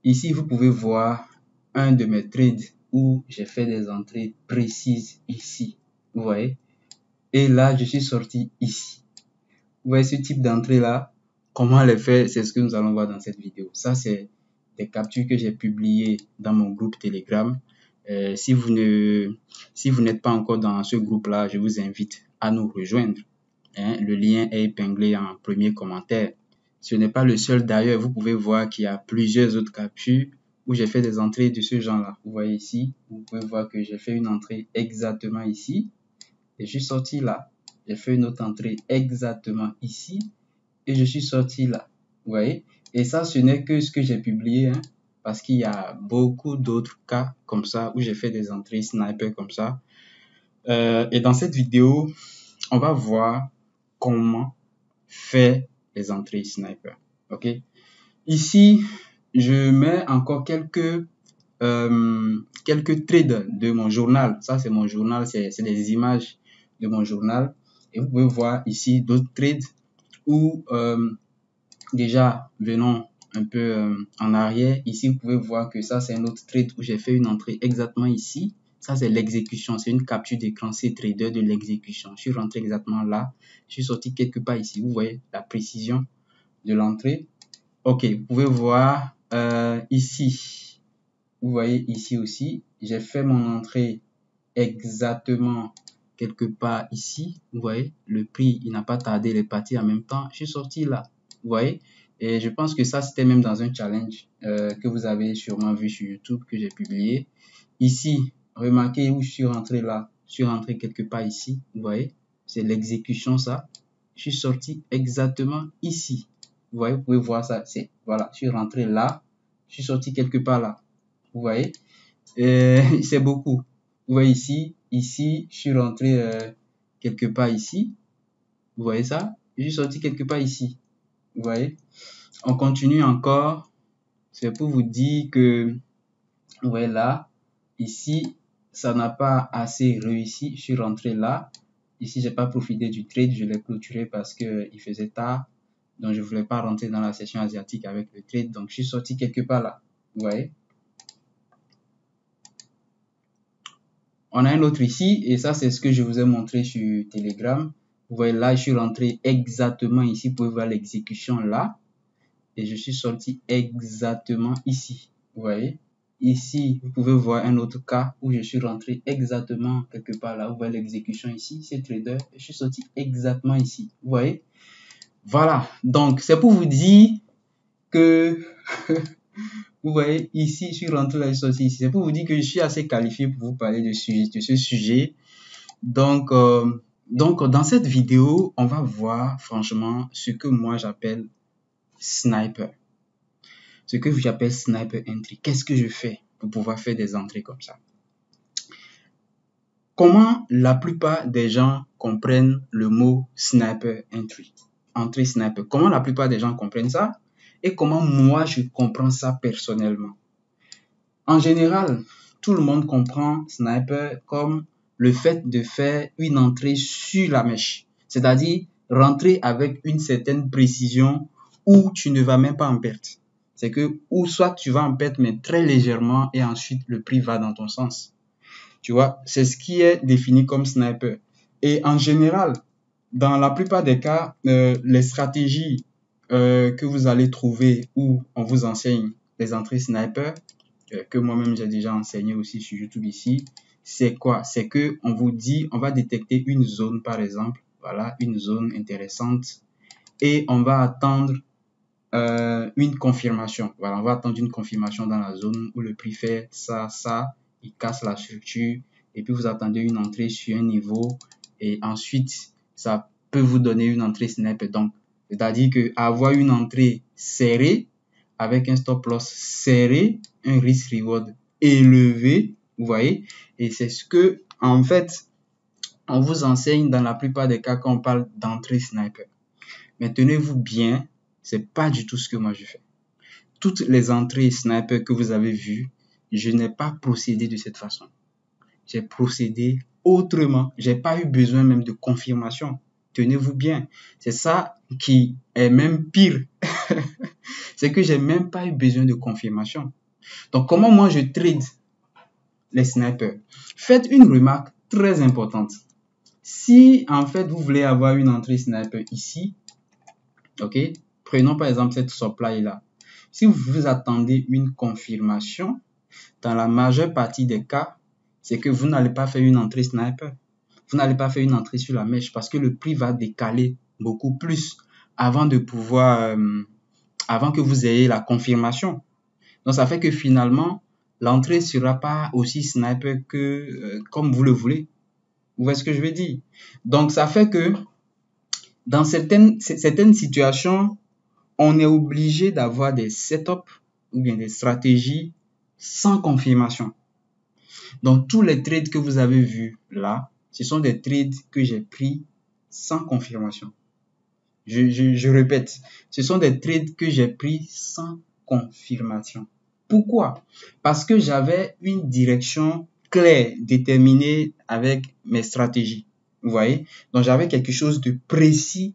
Ici, vous pouvez voir un de mes trades où j'ai fait des entrées précises ici. Vous voyez? Et là, je suis sorti ici. Vous voyez ce type d'entrée là? Comment les faire? C'est ce que nous allons voir dans cette vidéo. Ça, c'est des captures que j'ai publiées dans mon groupe Telegram. Si vous n'êtes pas encore dans ce groupe-là, je vous invite à nous rejoindre. Le lien est épinglé en premier commentaire. Ce n'est pas le seul d'ailleurs. Vous pouvez voir qu'il y a plusieurs autres captures où j'ai fait des entrées de ce genre-là. Vous voyez ici, vous pouvez voir que j'ai fait une entrée exactement ici. Et je suis sorti là. J'ai fait une autre entrée exactement ici. Et je suis sorti là. Vous voyez? Et ça, ce n'est que ce que j'ai publié. Parce qu'il y a beaucoup d'autres cas comme ça où j'ai fait des entrées sniper comme ça. Et dans cette vidéo, on va voir comment faire les entrées sniper. Ok? Ici, je mets encore quelques trades de mon journal. Ça, c'est mon journal, c'est des images de mon journal. Et vous pouvez voir ici d'autres trades où, déjà, venons un peu en arrière. Ici, vous pouvez voir que ça, c'est un autre trade où j'ai fait une entrée exactement ici. Ça, c'est l'exécution. C'est une capture d'écran C-Trader de l'exécution. Je suis rentré exactement là. Je suis sorti quelque part ici. Vous voyez la précision de l'entrée. Ok, vous pouvez voir ici. Vous voyez ici aussi. J'ai fait mon entrée exactement quelque part ici. Vous voyez, le prix, il n'a pas tardé, il est parti en même temps. Je suis sorti là. Vous voyez? Et je pense que ça, c'était même dans un challenge que vous avez sûrement vu sur YouTube, que j'ai publié. Ici, remarquez où je suis rentré là. Je suis rentré quelque part ici. Vous voyez? C'est l'exécution, ça. Je suis sorti exactement ici. Vous voyez, vous pouvez voir ça. Voilà, je suis rentré là. Je suis sorti quelque part là. Vous voyez? C'est beaucoup. Vous voyez ici, je suis rentré quelque part ici. Vous voyez ça? Je suis sorti quelque part ici. Vous voyez? On continue encore. C'est pour vous dire que, vous voyez là, ici, ça n'a pas assez réussi. Je suis rentré là. Ici, j'ai pas profité du trade. Je l'ai clôturé parce que il faisait tard. Donc, je voulais pas rentrer dans la session asiatique avec le trade. Donc, je suis sorti quelque part là. Vous voyez? On a un autre ici, et ça, c'est ce que je vous ai montré sur Telegram. Vous voyez là, je suis rentré exactement ici. Vous pouvez voir l'exécution là. Et je suis sorti exactement ici. Vous voyez? Ici, vous pouvez voir un autre cas où je suis rentré exactement quelque part là. Vous voyez l'exécution ici, c'est trader. Et je suis sorti exactement ici. Vous voyez? Voilà. Donc, c'est pour vous dire que... Vous voyez, ici, je suis rentré là, je suis sorti ici. C'est pour vous dire que je suis assez qualifié pour vous parler de ce sujet. Donc, dans cette vidéo, on va voir franchement ce que moi j'appelle sniper. Ce que j'appelle sniper entry. Qu'est-ce que je fais pour pouvoir faire des entrées comme ça? Comment la plupart des gens comprennent le mot sniper entry? Entrée sniper. Comment la plupart des gens comprennent ça? Et comment moi je comprends ça personnellement? En général, tout le monde comprend sniper comme le fait de faire une entrée sur la mèche. C'est-à-dire rentrer avec une certaine précision où tu ne vas même pas en perte. C'est que, ou soit tu vas en perte, mais très légèrement, et ensuite le prix va dans ton sens. Tu vois, c'est ce qui est défini comme sniper. Et en général, dans la plupart des cas, les stratégies que vous allez trouver où on vous enseigne les entrées sniper, que moi-même j'ai déjà enseigné aussi sur YouTube ici, c'est quoi? C'est que on vous dit, on va détecter une zone par exemple, voilà, une zone intéressante, et on va attendre une confirmation. Voilà, on va attendre une confirmation dans la zone où le prix fait ça, il casse la structure, et puis vous attendez une entrée sur un niveau, et ensuite ça peut vous donner une entrée sniper. Donc, c'est-à-dire que avoir une entrée serrée avec un stop loss serré, un risk reward élevé, vous voyez, et c'est ce que en fait on vous enseigne dans la plupart des cas quand on parle d'entrée sniper. Mais tenez-vous bien, c'est pas du tout ce que moi je fais. Toutes les entrées sniper que vous avez vues, je n'ai pas procédé de cette façon. J'ai procédé autrement. J'ai pas eu besoin même de confirmation. Tenez-vous bien. C'est ça qui est même pire. c'est que j'ai même pas eu besoin de confirmation. Donc, comment moi je trade les snipers? Faites une remarque très importante. Si en fait vous voulez avoir une entrée sniper ici, ok, prenons par exemple cette supply là. Si vous attendez une confirmation, dans la majeure partie des cas, c'est que vous n'allez pas faire une entrée sniper. Vous n'allez pas faire une entrée sur la mèche parce que le prix va décaler beaucoup plus avant de pouvoir, avant que vous ayez la confirmation. Donc, ça fait que finalement, l'entrée ne sera pas aussi sniper que comme vous le voulez. Vous voyez ce que je veux dire? Donc, ça fait que dans certaines situations, on est obligé d'avoir des setups ou bien des stratégies sans confirmation. Donc, tous les trades que vous avez vus là, ce sont des trades que j'ai pris sans confirmation. Je répète, ce sont des trades que j'ai pris sans confirmation. Pourquoi? Parce que j'avais une direction claire, déterminée avec mes stratégies. Vous voyez? Donc, j'avais quelque chose de précis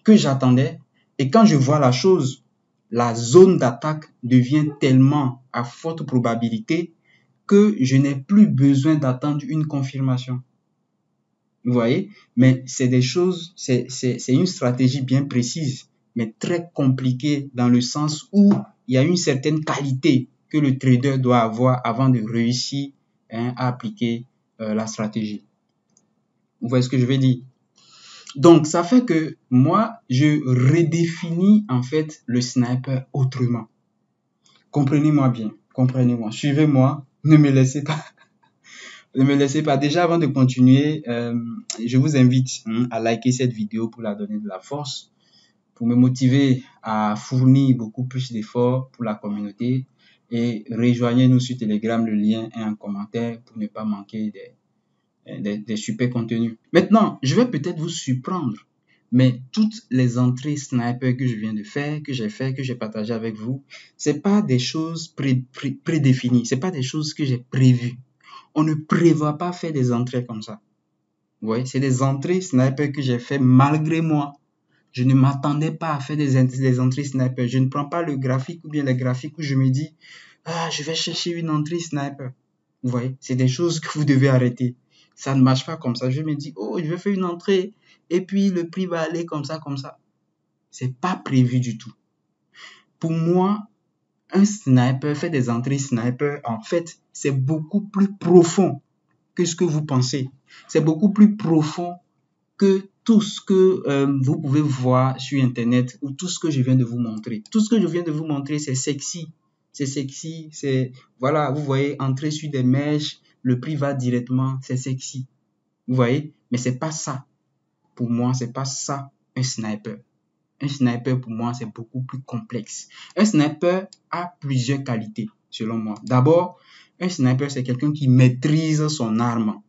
que j'attendais. Et quand je vois la chose, la zone d'attaque devient tellement à forte probabilité que je n'ai plus besoin d'attendre une confirmation. Vous voyez? Mais c'est des choses, c'est une stratégie bien précise, mais très compliquée dans le sens où il y a une certaine qualité que le trader doit avoir avant de réussir à appliquer la stratégie. Vous voyez ce que je veux dire? Donc, ça fait que moi, je redéfinis en fait le sniper autrement. Comprenez-moi bien, comprenez-moi, suivez-moi, ne me laissez pas. Ne me laissez pas. Déjà, avant de continuer, je vous invite à liker cette vidéo pour la donner de la force, pour me motiver à fournir beaucoup plus d'efforts pour la communauté. Et rejoignez-nous sur Telegram, le lien est en commentaire pour ne pas manquer des super contenus. Maintenant, je vais peut-être vous surprendre, mais toutes les entrées sniper que je viens de faire, que j'ai partagé avec vous, c'est pas des choses prédéfinies, c'est pas des choses que j'ai prévues. On ne prévoit pas faire des entrées comme ça. Vous voyez, c'est des entrées sniper que j'ai fait malgré moi. Je ne m'attendais pas à faire des entrées sniper. Je ne prends pas le graphique ou bien les graphiques où je me dis, ah, je vais chercher une entrée sniper. Vous voyez, c'est des choses que vous devez arrêter. Ça ne marche pas comme ça. Je me dis, oh, je vais faire une entrée et puis le prix va aller comme ça, comme ça. C'est pas prévu du tout. Pour moi, un sniper fait des entrées sniper, en fait, c'est beaucoup plus profond que ce que vous pensez. C'est beaucoup plus profond que tout ce que vous pouvez voir sur Internet ou tout ce que je viens de vous montrer. Tout ce que je viens de vous montrer, c'est sexy. C'est sexy, c'est, voilà, vous voyez, entrer sur des mèches, le prix va directement, c'est sexy. Vous voyez? Mais c'est pas ça. Pour moi, c'est pas ça, un sniper. Un sniper, pour moi, c'est beaucoup plus complexe. Un sniper a plusieurs qualités, selon moi. D'abord, un sniper, c'est quelqu'un qui maîtrise son arme.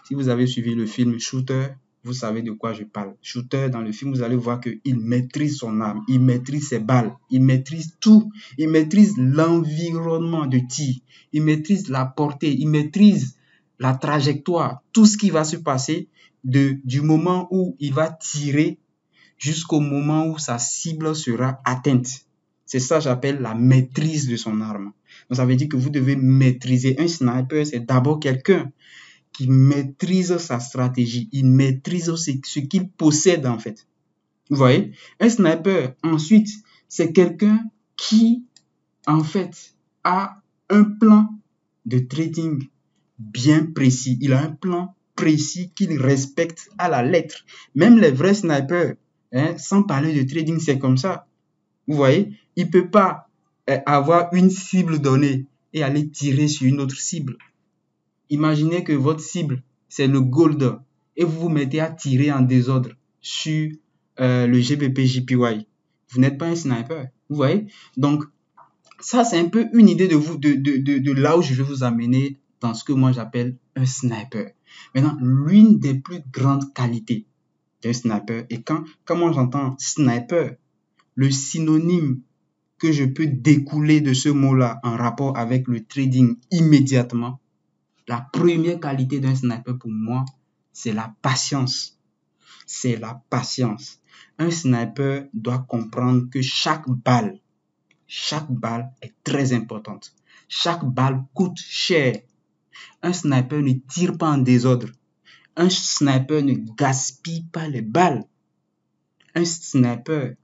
Si vous avez suivi le film Shooter, vous savez de quoi je parle. Shooter, dans le film, vous allez voir qu'il maîtrise son arme, il maîtrise ses balles, il maîtrise tout. Il maîtrise l'environnement de tir, il maîtrise la portée, il maîtrise la trajectoire, tout ce qui va se passer du moment où il va tirer jusqu'au moment où sa cible sera atteinte. C'est ça que j'appelle la maîtrise de son arme. Donc, ça veut dire que vous devez maîtriser. Un sniper, c'est d'abord quelqu'un qui maîtrise sa stratégie. Il maîtrise ce qu'il possède, en fait. Vous voyez? Un sniper, ensuite, c'est quelqu'un qui, en fait, a un plan de trading bien précis. Il a un plan précis qu'il respecte à la lettre. Même les vrais snipers, sans parler de trading, c'est comme ça. Vous voyez, il ne peut pas avoir une cible donnée et aller tirer sur une autre cible. Imaginez que votre cible, c'est le gold et vous vous mettez à tirer en désordre sur le GBP JPY. Vous n'êtes pas un sniper. Vous voyez? Donc, ça, c'est un peu une idée de là où je vais vous amener dans ce que moi j'appelle un sniper. Maintenant, l'une des plus grandes qualités d'un sniper, et quand moi j'entends sniper, le synonyme que je peux découler de ce mot-là en rapport avec le trading immédiatement, la première qualité d'un sniper pour moi, c'est la patience. C'est la patience. Un sniper doit comprendre que chaque balle chaque balle est très importante. Chaque balle coûte cher. Un sniper ne tire pas en désordre. Un sniper ne gaspille pas les balles. Un sniper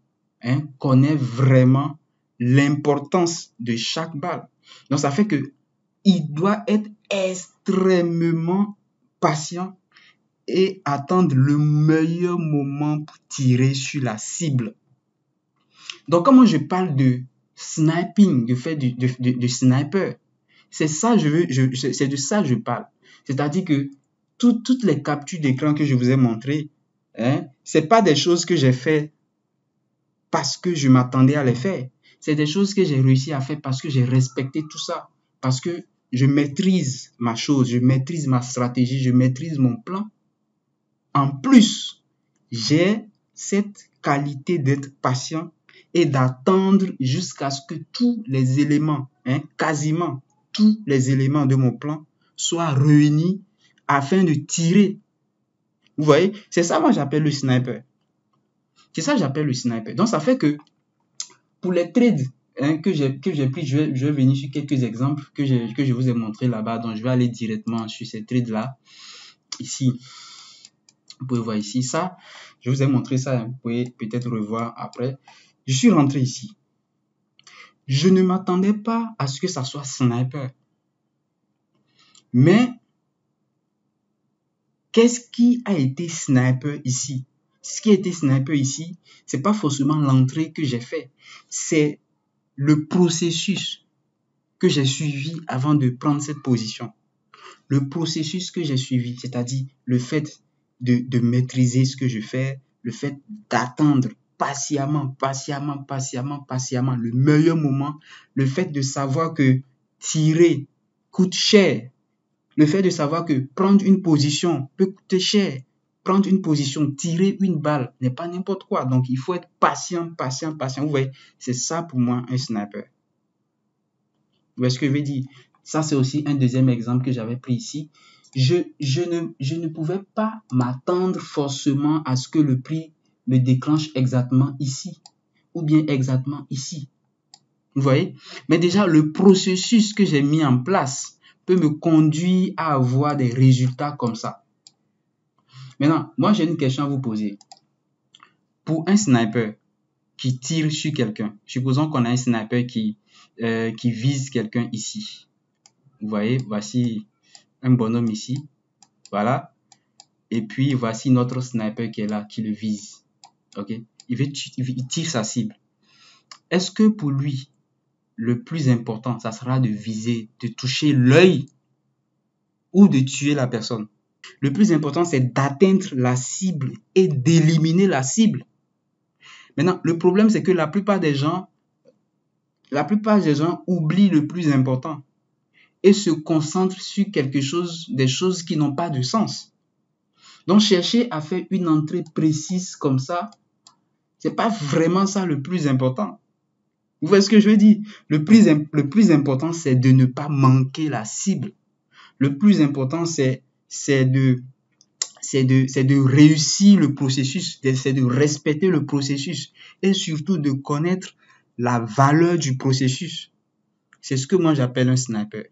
connaît vraiment l'importance de chaque balle. Donc, ça fait que il doit être extrêmement patient et attendre le meilleur moment pour tirer sur la cible. Donc, comment je parle de sniping, du fait de sniper, c'est ça c'est de ça que je parle. C'est-à-dire que toutes les captures d'écran que je vous ai montrées, c'est pas des choses que j'ai fait parce que je m'attendais à les faire. C'est des choses que j'ai réussi à faire parce que j'ai respecté tout ça, parce que je maîtrise ma chose, je maîtrise ma stratégie, je maîtrise mon plan. En plus, j'ai cette qualité d'être patient et d'attendre jusqu'à ce que tous les éléments, quasiment tous les éléments de mon plan soient réunis afin de tirer. Vous voyez, c'est ça moi j'appelle le sniper. C'est ça que j'appelle le sniper. Donc ça fait que pour les trades que j'ai pris, je vais venir sur quelques exemples que je vous ai montré là-bas. Donc je vais aller directement sur ces trades-là. Ici, vous pouvez voir ici ça. Je vous ai montré ça, vous pouvez peut-être revoir après. Je suis rentré ici. Je ne m'attendais pas à ce que ça soit sniper. Mais qu'est-ce qui a été sniper ici? Ce qui a été sniper ici, c'est pas forcément l'entrée que j'ai fait. C'est le processus que j'ai suivi avant de prendre cette position. Le processus que j'ai suivi, c'est-à-dire le fait de maîtriser ce que je fais, le fait d'attendre patiemment le meilleur moment, le fait de savoir que tirer coûte cher, le fait de savoir que prendre une position peut coûter cher, prendre une position, tirer une balle n'est pas n'importe quoi. Donc, il faut être patient. Vous voyez, c'est ça pour moi un sniper. Vous voyez ce que je veux dire? Ça, c'est aussi un deuxième exemple que j'avais pris ici. Je ne pouvais pas m'attendre forcément à ce que le prix me déclenche exactement ici ou bien exactement ici. Vous voyez? Mais déjà, le processus que j'ai mis en place peut me conduire à avoir des résultats comme ça. Maintenant, moi, j'ai une question à vous poser. Pour un sniper qui tire sur quelqu'un, supposons qu'on a un sniper qui vise quelqu'un ici. Vous voyez, voici un bonhomme ici. Voilà. Et puis, voici notre sniper qui est là, qui le vise. OK? Il tire sa cible. Est-ce que pour lui, le plus important, ça sera de viser, de toucher l'œil ou de tuer la personne? Le plus important, c'est d'atteindre la cible et d'éliminer la cible. Maintenant, le problème, c'est que la plupart des gens oublient le plus important et se concentrent sur des choses qui n'ont pas de sens. Donc, chercher à faire une entrée précise comme ça, c'est pas vraiment ça le plus important. Vous voyez ce que je veux dire? Le plus important, c'est de ne pas manquer la cible. Le plus important, c'est de réussir le processus, c'est de respecter le processus et surtout de connaître la valeur du processus. C'est ce que moi j'appelle un sniper.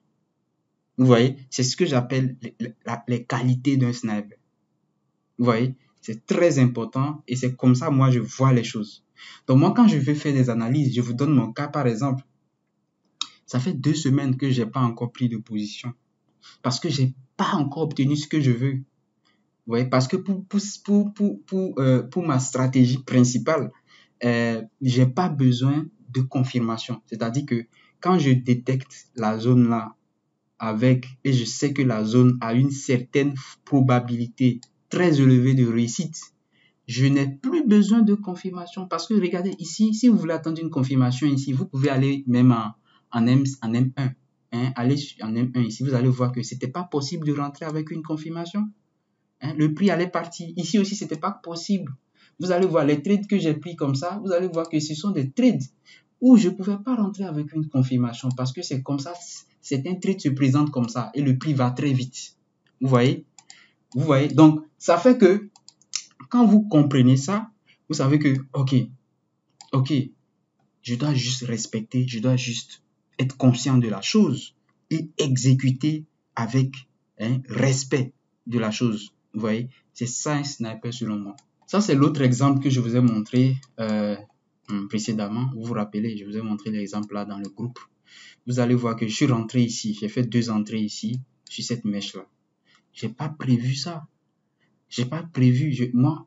Vous voyez, c'est ce que j'appelle les qualités d'un sniper. Vous voyez, c'est très important et c'est comme ça moi je vois les choses. Donc moi quand je vais faire des analyses, je vous donne mon cas par exemple. Ça fait 2 semaines que j'ai pas encore pris de position parce que j'ai pas encore obtenu ce que je veux. Vous voyez, parce que pour ma stratégie principale, j'ai pas besoin de confirmation. C'est-à-dire que quand je détecte la zone là et je sais que la zone a une certaine probabilité très élevée de réussite, je n'ai plus besoin de confirmation parce que regardez ici, si vous voulez attendre une confirmation ici, vous pouvez aller même en M1. Allez en M1 ici, vous allez voir que c'était pas possible de rentrer avec une confirmation. Le prix allait partir. Ici aussi, c'était pas possible. Vous allez voir les trades que j'ai pris comme ça, vous allez voir que ce sont des trades où je ne pouvais pas rentrer avec une confirmation parce que c'est comme ça, certains trades se présentent comme ça et le prix va très vite. Vous voyez? Donc, ça fait que quand vous comprenez ça, vous savez que, ok, Je dois juste respecter, je dois juste être conscient de la chose et exécuter avec respect de la chose. Vous voyez, c'est ça un sniper selon moi. Ça, c'est l'autre exemple que je vous ai montré précédemment. Vous vous rappelez, je vous ai montré l'exemple là dans le groupe. Vous allez voir que je suis rentré ici, j'ai fait 2 entrées ici sur cette mèche là. J'ai pas prévu ça. J'ai pas prévu. Moi,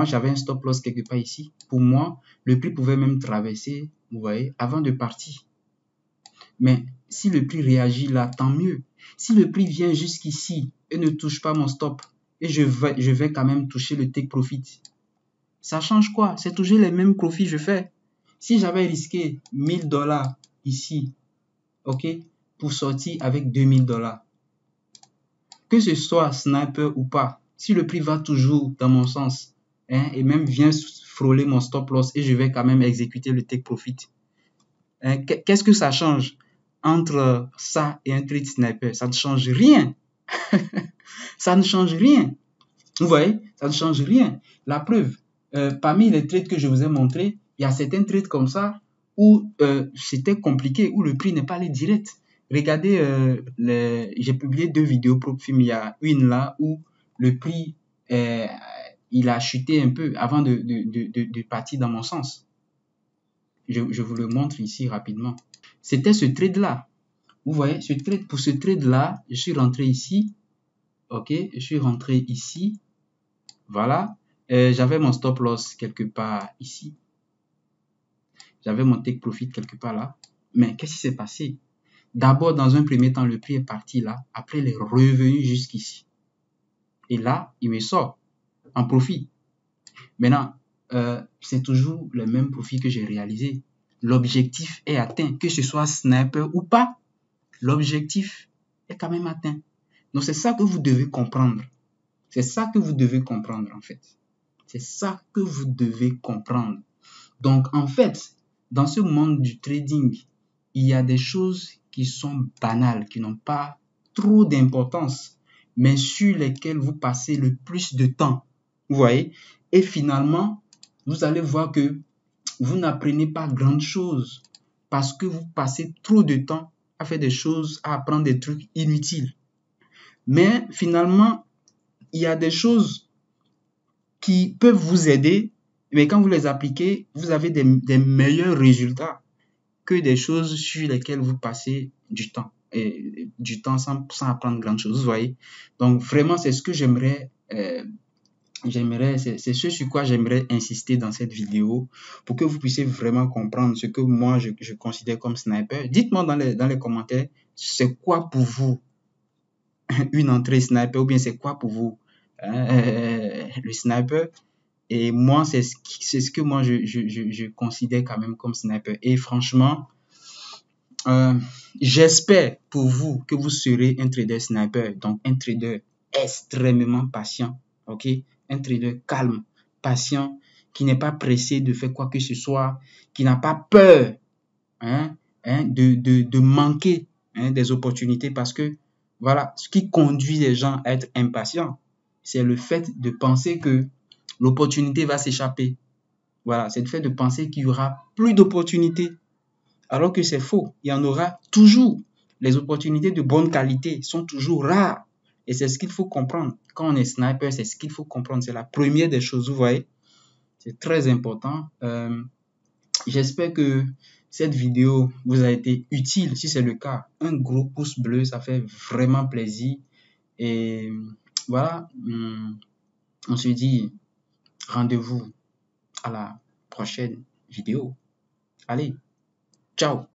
j'avais un stop loss quelque part ici. Pour moi, le prix pouvait même traverser, vous voyez, avant de partir. Mais si le prix réagit là, tant mieux. Si le prix vient jusqu'ici et ne touche pas mon stop, et je vais quand même toucher le take profit, ça change quoi? C'est toujours les mêmes profits que je fais. Si j'avais risqué 1000 $ ici, ok, pour sortir avec 2000 $, que ce soit sniper ou pas, si le prix va toujours dans mon sens, et même vient frôler mon stop loss et je vais quand même exécuter le take profit, qu'est-ce que ça change entre ça et un trade sniper? Ça ne change rien. Ça ne change rien. Vous voyez, ça ne change rien. La preuve, parmi les trades que je vous ai montrés, il y a certains trades comme ça où c'était compliqué, où le prix n'est pas allé direct. Regardez, j'ai publié 2 vidéos ProFilm. Il y a une là où le prix, il a chuté un peu avant de partir dans mon sens. Je vous le montre ici rapidement. C'était ce trade-là. Vous voyez, pour ce trade-là, je suis rentré ici. Ok, je suis rentré ici. Voilà. J'avais mon stop loss quelque part ici. J'avais mon take profit quelque part là. Mais qu'est-ce qui s'est passé? D'abord, dans un premier temps, le prix est parti là. Après, il est revenu jusqu'ici. Et là, il me sort en profit. Maintenant, c'est toujours le même profit que j'ai réalisé. L'objectif est atteint, que ce soit sniper ou pas. L'objectif est quand même atteint. Donc, c'est ça que vous devez comprendre. C'est ça que vous devez comprendre, en fait. C'est ça que vous devez comprendre. Donc, en fait, dans ce monde du trading, il y a des choses qui sont banales, qui n'ont pas trop d'importance, mais sur lesquelles vous passez le plus de temps. Vous voyez? Et finalement, vous allez voir que vous n'apprenez pas grand-chose parce que vous passez trop de temps à faire des choses, à apprendre des trucs inutiles. Mais finalement, il y a des choses qui peuvent vous aider, mais quand vous les appliquez, vous avez des meilleurs résultats que des choses sur lesquelles vous passez du temps. Et du temps sans apprendre grand chose, vous voyez. Donc vraiment, c'est ce que c'est ce sur quoi j'aimerais insister dans cette vidéo pour que vous puissiez vraiment comprendre ce que moi je considère comme sniper. Dites-moi dans les commentaires, c'est quoi pour vous une entrée sniper ou bien c'est quoi pour vous le sniper? Et moi, c'est ce que moi je considère quand même comme sniper. Et franchement, j'espère pour vous que vous serez un trader sniper, donc un trader extrêmement patient, ok? Un trader calme, patient, qui n'est pas pressé de faire quoi que ce soit, qui n'a pas peur de manquer des opportunités parce que voilà, ce qui conduit les gens à être impatients, c'est le fait de penser que l'opportunité va s'échapper. Voilà, c'est le fait de penser qu'il y aura plus d'opportunités. Alors que c'est faux, il y en aura toujours. Les opportunités de bonne qualité sont toujours rares. Et c'est ce qu'il faut comprendre. Quand on est sniper, c'est ce qu'il faut comprendre. C'est la première des choses, vous voyez. C'est très important. J'espère que cette vidéo vous a été utile. Si c'est le cas, un gros pouce bleu, ça fait vraiment plaisir. Et voilà, on se dit rendez-vous à la prochaine vidéo. Allez, ciao!